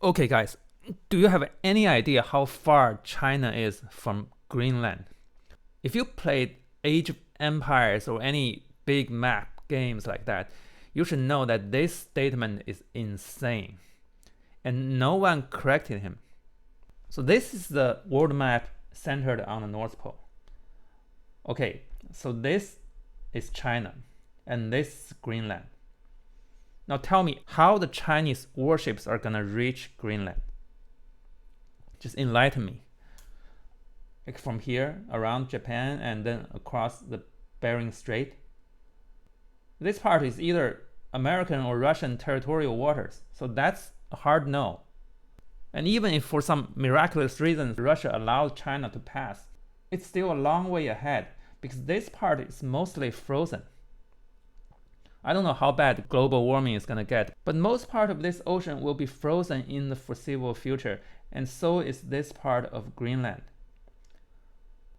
Okay, guys, do you have any idea how far China is from Greenland? If you played Age of Empires or any big map games like that, you should know that this statement is insane. And no one corrected him. So this is the world map centered on the North Pole. Okay, so this is China, and this is Greenland. Now tell me how the Chinese warships are gonna reach Greenland. Just enlighten me. Like from here, around Japan, and then across the Bering Strait. This part is either American or Russian territorial waters, so that's a hard no. And even if for some miraculous reason Russia allowed China to pass, it's still a long way ahead because this part is mostly frozen. I don't know how bad global warming is gonna get, but most part of this ocean will be frozen in the foreseeable future, and so is this part of Greenland.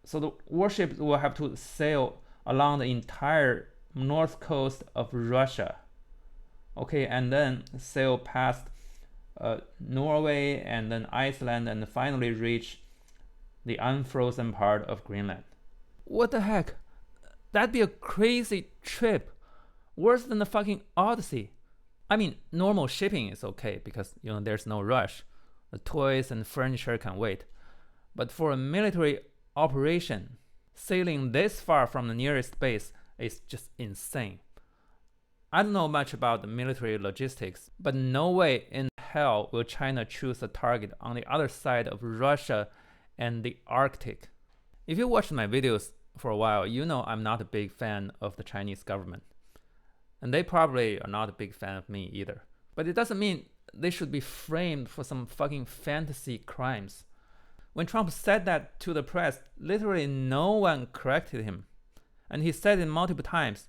So the warships will have to sail along the entire north coast of Russia, okay, and then sail past Norway and then Iceland and finally reach the unfrozen part of Greenland. What the heck? That'd be a crazy trip. Worse than the fucking Odyssey. I mean, normal shipping is okay because there's no rush. The toys and furniture can wait. But for a military operation, sailing this far from the nearest base is just insane. I don't know much about the military logistics, but no way in hell will China choose a target on the other side of Russia and the Arctic. If you watched my videos for a while, you know I'm not a big fan of the Chinese government. And they probably are not a big fan of me either. But it doesn't mean they should be framed for some fucking fantasy crimes. When Trump said that to the press, literally no one corrected him. And he said it multiple times.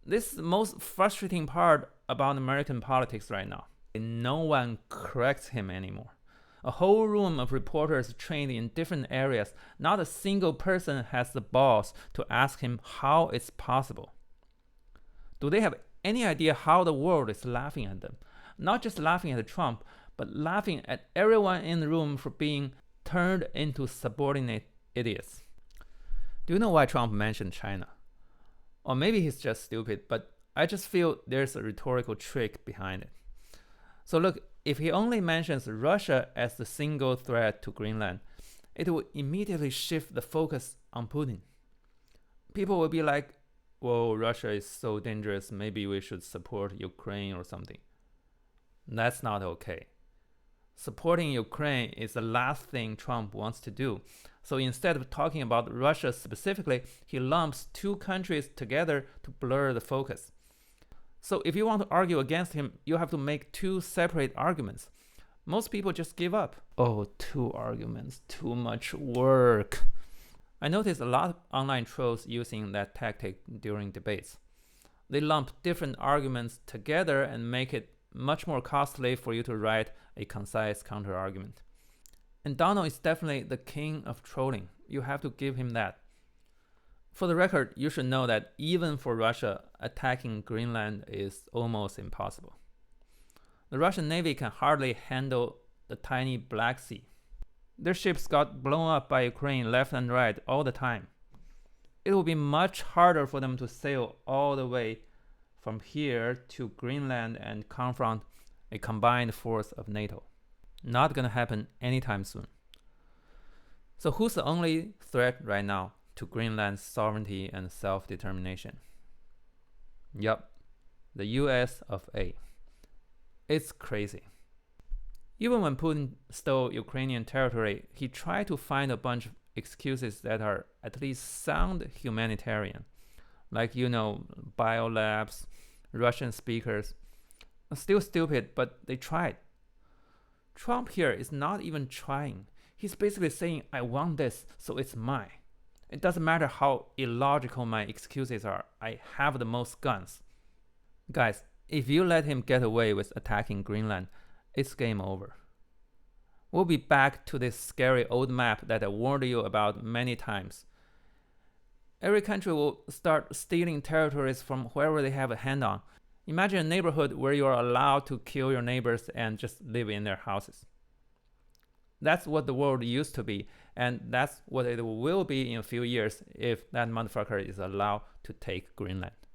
This is the most frustrating part about American politics right now. No one corrects him anymore. A whole room of reporters trained in different areas. Not a single person has the balls to ask him how it's possible. Do they have any idea how the world is laughing at them? Not just laughing at Trump, but laughing at everyone in the room for being turned into subordinate idiots. Do you know why Trump mentioned China? Or maybe he's just stupid, but I just feel there's a rhetorical trick behind it. So look, if he only mentions Russia as the single threat to Greenland, it will immediately shift the focus on Putin. People will be like, whoa, Russia is so dangerous, maybe we should support Ukraine or something. That's not okay. Supporting Ukraine is the last thing Trump wants to do. So instead of talking about Russia specifically, he lumps two countries together to blur the focus. So if you want to argue against him, you have to make two separate arguments. Most people just give up. Oh, two arguments, too much work. I noticed a lot of online trolls using that tactic during debates. They lump different arguments together and make it much more costly for you to write a concise counter-argument. And Donald is definitely the king of trolling. You have to give him that. For the record, you should know that even for Russia, attacking Greenland is almost impossible. The Russian Navy can hardly handle the tiny Black Sea. Their ships got blown up by Ukraine left and right all the time. It will be much harder for them to sail all the way from here to Greenland and confront a combined force of NATO. Not gonna happen anytime soon. So who's the only threat right now to Greenland's sovereignty and self-determination? Yup, the US of A. It's crazy. Even when Putin stole Ukrainian territory, he tried to find a bunch of excuses that are at least sound humanitarian. Like, biolabs, Russian speakers. Still stupid, but they tried. Trump here is not even trying. He's basically saying, I want this, so it's mine. It doesn't matter how illogical my excuses are. I have the most guns. Guys, if you let him get away with attacking Greenland, it's game over. We'll be back to this scary old map that I warned you about many times. Every country will start stealing territories from whoever they have a hand on, Imagine a neighborhood where you are allowed to kill your neighbors and just live in their houses. That's what the world used to be, and that's what it will be in a few years if that motherfucker is allowed to take Greenland.